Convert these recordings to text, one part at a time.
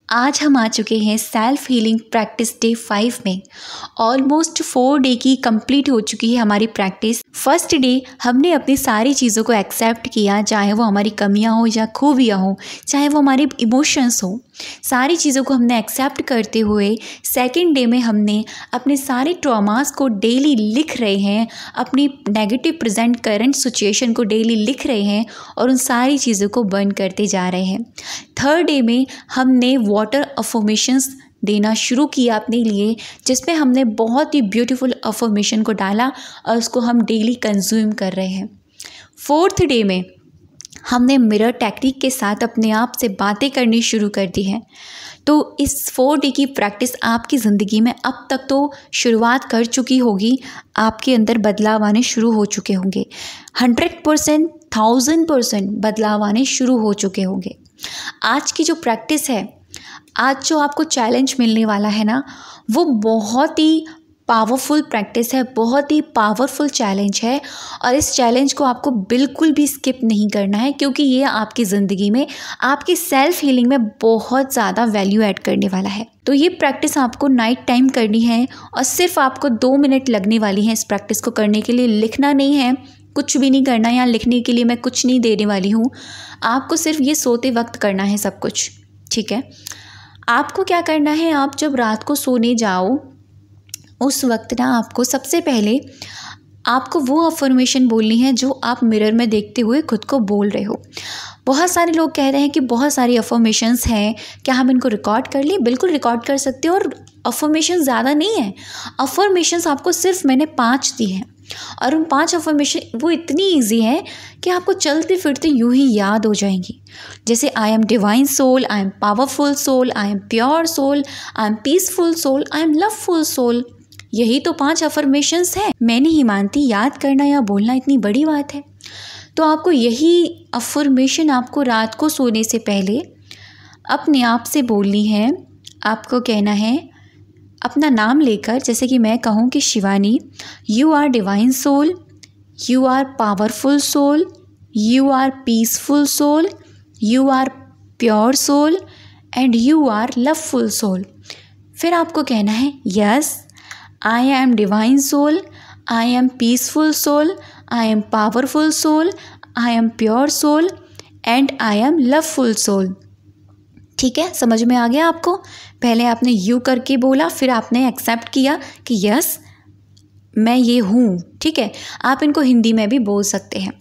आज हम आ चुके हैं सेल्फ हीलिंग प्रैक्टिस डे 5 में। ऑलमोस्ट 4 डे की कंप्लीट हो चुकी है हमारी प्रैक्टिस। फर्स्ट डे हमने अपनी सारी चीज़ों को एक्सेप्ट किया, चाहे वो हमारी कमियां हो या खूबियां हो, चाहे वो हमारे इमोशंस हो, सारी चीज़ों को हमने एक्सेप्ट करते हुए सेकंड डे में हमने अपने सारे ट्रॉमास को डेली लिख रहे हैं, अपनी नेगेटिव प्रेजेंट करंट सिचुएशन को डेली लिख रहे हैं और उन सारी चीज़ों को बर्न करते जा रहे हैं। थर्ड डे में हमने वाटर अफर्मेशंस देना शुरू किया अपने लिए, जिसमें हमने बहुत ही ब्यूटीफुल अफर्मेशन को डाला और उसको हम डेली कंज्यूम कर रहे हैं। फोर्थ डे में हमने मिरर टेक्निक के साथ अपने आप से बातें करनी शुरू कर दी है। तो इस 4 डे की प्रैक्टिस आपकी ज़िंदगी में अब तक तो शुरुआत कर चुकी होगी, आपके अंदर बदलाव आने शुरू हो चुके होंगे। 100%, 1000% बदलाव आने शुरू हो चुके होंगे। आज की जो प्रैक्टिस है, आज जो आपको चैलेंज मिलने वाला है ना, वो बहुत ही पावरफुल प्रैक्टिस है, बहुत ही पावरफुल चैलेंज है और इस चैलेंज को आपको बिल्कुल भी स्किप नहीं करना है, क्योंकि ये आपकी ज़िंदगी में, आपकी सेल्फ हीलिंग में बहुत ज़्यादा वैल्यू ऐड करने वाला है। तो ये प्रैक्टिस आपको नाइट टाइम करनी है और सिर्फ आपको 2 मिनट लगने वाली है इस प्रैक्टिस को करने के लिए। लिखना नहीं है, कुछ भी नहीं करना। यहाँ लिखने के लिए मैं कुछ नहीं देने वाली हूँ, आपको सिर्फ ये सोते वक्त करना है सब कुछ, ठीक है। आपको क्या करना है, आप जब रात को सोने जाओ उस वक्त ना आपको सबसे पहले आपको वो अफर्मेशन बोलनी है जो आप मिरर में देखते हुए खुद को बोल रहे हो। बहुत सारे लोग कह रहे हैं कि बहुत सारी अफर्मेशंस हैं, क्या हम इनको रिकॉर्ड कर लें? बिल्कुल रिकॉर्ड कर सकते हो और अफर्मेशन ज़्यादा नहीं है। अफर्मेशंस आपको सिर्फ मैंने 5 दी हैं और उन 5 अफर्मेशन वो इतनी ईजी है कि आपको चलते फिरते यूं ही याद हो जाएंगी। जैसे I am divine soul, I am powerful soul, I am pure soul, I am peaceful soul, I am loveful soul. यही तो 5 अफर्मेशंस हैं। मैं नहीं मानती याद करना या बोलना इतनी बड़ी बात है। तो आपको यही अफर्मेशन आपको रात को सोने से पहले अपने आप से बोलनी है। आपको कहना है अपना नाम लेकर, जैसे कि मैं कहूँ कि Shivani, you are divine soul, you are powerful soul, you are peaceful soul, you are pure soul and you are loveful soul. फिर आपको कहना है yes, I am divine soul, I am peaceful soul, I am powerful soul, I am pure soul and I am loveful soul. ठीक है, समझ में आ गया आपको? पहले आपने यू करके बोला, फिर आपने एक्सेप्ट किया कि यस मैं ये हूँ। ठीक है, आप इनको हिंदी में भी बोल सकते हैं।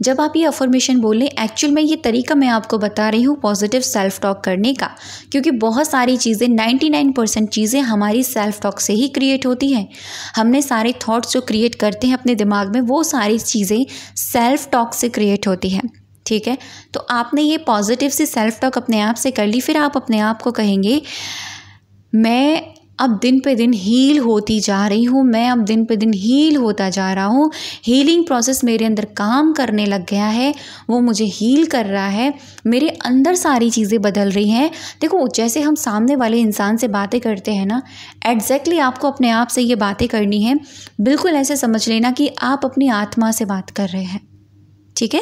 जब आप ये अफर्मेशन बोलें, एक्चुअल में ये तरीका मैं आपको बता रही हूँ पॉजिटिव सेल्फ टॉक करने का, क्योंकि बहुत सारी चीज़ें 99% चीज़ें हमारी सेल्फ टॉक से ही क्रिएट होती हैं। हमने सारे थॉट्स जो क्रिएट करते हैं अपने दिमाग में, वो सारी चीज़ें सेल्फ टॉक से क्रिएट होती हैं। ठीक है, तो आपने ये पॉजिटिव सी सेल्फ टॉक अपने आप से कर ली। फिर आप अपने आप को कहेंगे मैं अब दिन पे दिन हील होती जा रही हूँ, मैं अब दिन पे दिन हील होता जा रहा हूँ। हीलिंग प्रोसेस मेरे अंदर काम करने लग गया है, वो मुझे हील कर रहा है, मेरे अंदर सारी चीज़ें बदल रही हैं। देखो, जैसे हम सामने वाले इंसान से बातें करते हैं ना, एग्जैक्टली आपको अपने आप से ये बातें करनी है। बिल्कुल ऐसे समझ लेना कि आप अपनी आत्मा से बात कर रहे हैं। ठीक है,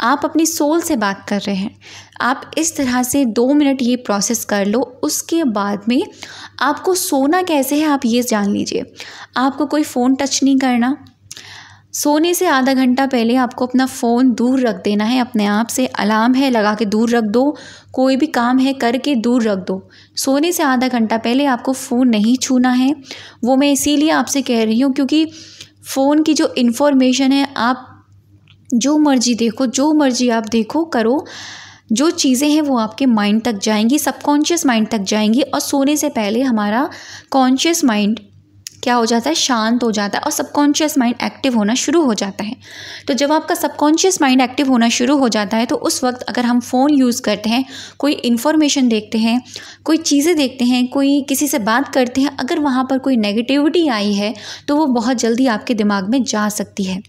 आप अपनी सोल से बात कर रहे हैं। आप इस तरह से 2 मिनट ये प्रोसेस कर लो। उसके बाद में आपको सोना कैसे है आप ये जान लीजिए। आपको कोई फ़ोन टच नहीं करना। सोने से आधा घंटा पहले आपको अपना फ़ोन दूर रख देना है। अपने आप से अलार्म है लगा के दूर रख दो, कोई भी काम है करके दूर रख दो। सोने से आधा घंटा पहले आपको फ़ोन नहीं छूना है। वो मैं इसीलिए आपसे कह रही हूँ क्योंकि फ़ोन की जो इन्फॉर्मेशन है, आप जो मर्जी देखो, जो मर्जी आप देखो करो, जो चीज़ें हैं वो आपके माइंड तक जाएंगी, सबकॉन्शियस माइंड तक जाएंगी। और सोने से पहले हमारा कॉन्शियस माइंड क्या हो जाता है, शांत हो जाता है और सबकॉन्शियस माइंड एक्टिव होना शुरू हो जाता है। तो जब आपका सबकॉन्शियस माइंड एक्टिव होना शुरू हो जाता है, तो उस वक्त अगर हम फ़ोन यूज़ करते हैं, कोई इन्फॉर्मेशन देखते हैं, कोई चीज़ें देखते हैं, कोई किसी से बात करते हैं, अगर वहाँ पर कोई नेगेटिविटी आई है तो वो बहुत जल्दी आपके दिमाग में जा सकती है,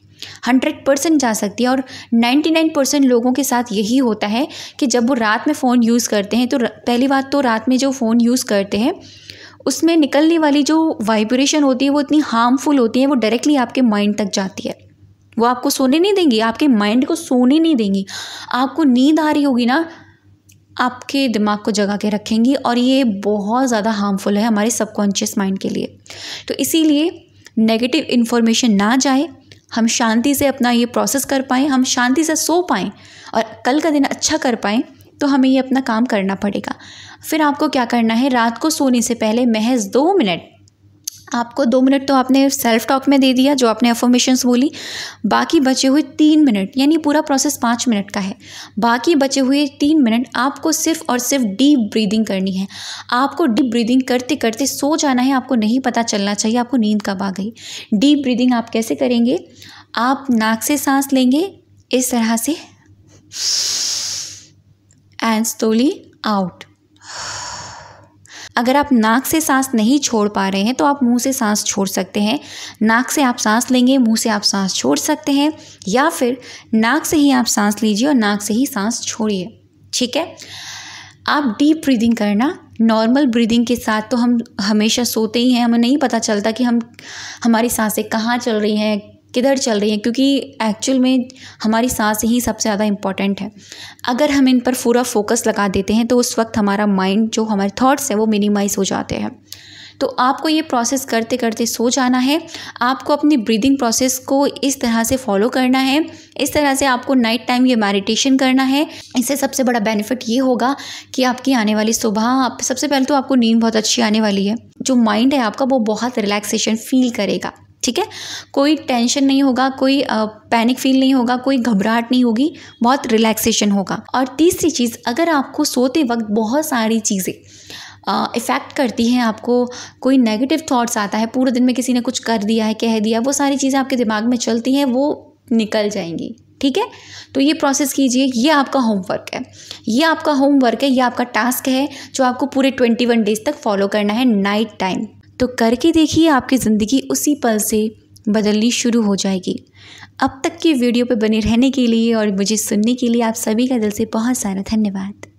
100% जा सकती है। और 99% लोगों के साथ यही होता है कि जब वो रात में फ़ोन यूज़ करते हैं, तो पहली बात तो रात में जो फ़ोन यूज़ करते हैं उसमें निकलने वाली जो वाइब्रेशन होती है वो इतनी हार्मफुल होती है, वो डायरेक्टली आपके माइंड तक जाती है। वो आपको सोने नहीं देंगी, आपके माइंड को सोने नहीं देंगी। आपको नींद आ रही होगी ना, आपके दिमाग को जगा के रखेंगी और ये बहुत ज़्यादा हार्मफुल है हमारे सबकॉन्शियस माइंड के लिए। तो इसीलिए नेगेटिव इन्फॉर्मेशन ना जाए, हम शांति से अपना ये प्रोसेस कर पाएँ, हम शांति से सो पाएँ और कल का दिन अच्छा कर पाएँ, तो हमें ये अपना काम करना पड़ेगा। फिर आपको क्या करना है, रात को सोने से पहले महज 2 मिनट, आपको 2 मिनट तो आपने सेल्फ टॉक में दे दिया जो आपने अफर्मेशंस बोली, बाकी बचे हुए 3 मिनट, यानी पूरा प्रोसेस 5 मिनट का है, बाकी बचे हुए 3 मिनट आपको सिर्फ और सिर्फ डीप ब्रीदिंग करनी है। आपको डीप ब्रीदिंग करते करते सो जाना है, आपको नहीं पता चलना चाहिए आपको नींद कब आ गई। डीप ब्रीदिंग आप कैसे करेंगे, आप नाक से सांस लेंगे इस तरह से एंड स्लोली आउट। अगर आप नाक से सांस नहीं छोड़ पा रहे हैं तो आप मुंह से सांस छोड़ सकते हैं। नाक से आप सांस लेंगे, मुंह से आप सांस छोड़ सकते हैं, या फिर नाक से ही आप सांस लीजिए और नाक से ही सांस छोड़िए। ठीक है, आप डीप ब्रीदिंग करना। नॉर्मल ब्रीदिंग के साथ तो हम हमेशा सोते ही हैं, हमें नहीं पता चलता कि हमारी सांसें कहाँ चल रही हैं, किधर चल रही हैं, क्योंकि एक्चुअल में हमारी सांस ही सबसे ज़्यादा इम्पॉर्टेंट है। अगर हम इन पर पूरा फोकस लगा देते हैं तो उस वक्त हमारा माइंड, जो हमारे थॉट्स हैं, वो मिनिमाइज़ हो जाते हैं। तो आपको ये प्रोसेस करते करते सो जाना है। आपको अपनी ब्रीदिंग प्रोसेस को इस तरह से फॉलो करना है, इस तरह से आपको नाइट टाइम ये मेडिटेशन करना है। इससे सबसे बड़ा बेनिफिट ये होगा कि आपकी आने वाली सुबह, सबसे पहले तो आपको नींद बहुत अच्छी आने वाली है। जो माइंड है आपका वो बहुत रिलैक्सेशन फील करेगा। ठीक है, कोई टेंशन नहीं होगा, कोई पैनिक फील नहीं होगा, कोई घबराहट नहीं होगी, बहुत रिलैक्सेशन होगा। और तीसरी चीज़, अगर आपको सोते वक्त बहुत सारी चीज़ें इफ़ेक्ट करती हैं, आपको कोई नेगेटिव थॉट्स आता है, पूरे दिन में किसी ने कुछ कर दिया है, कह दिया, वो सारी चीज़ें आपके दिमाग में चलती हैं, वो निकल जाएंगी। ठीक है, तो ये प्रोसेस कीजिए, ये आपका होमवर्क है, ये आपका होमवर्क है, ये आपका टास्क है जो आपको पूरे 21 डेज तक फॉलो करना है नाइट टाइम। तो करके देखिए, आपकी ज़िंदगी उसी पल से बदलनी शुरू हो जाएगी। अब तक की वीडियो पे बने रहने के लिए और मुझे सुनने के लिए आप सभी का दिल से बहुत सारा धन्यवाद।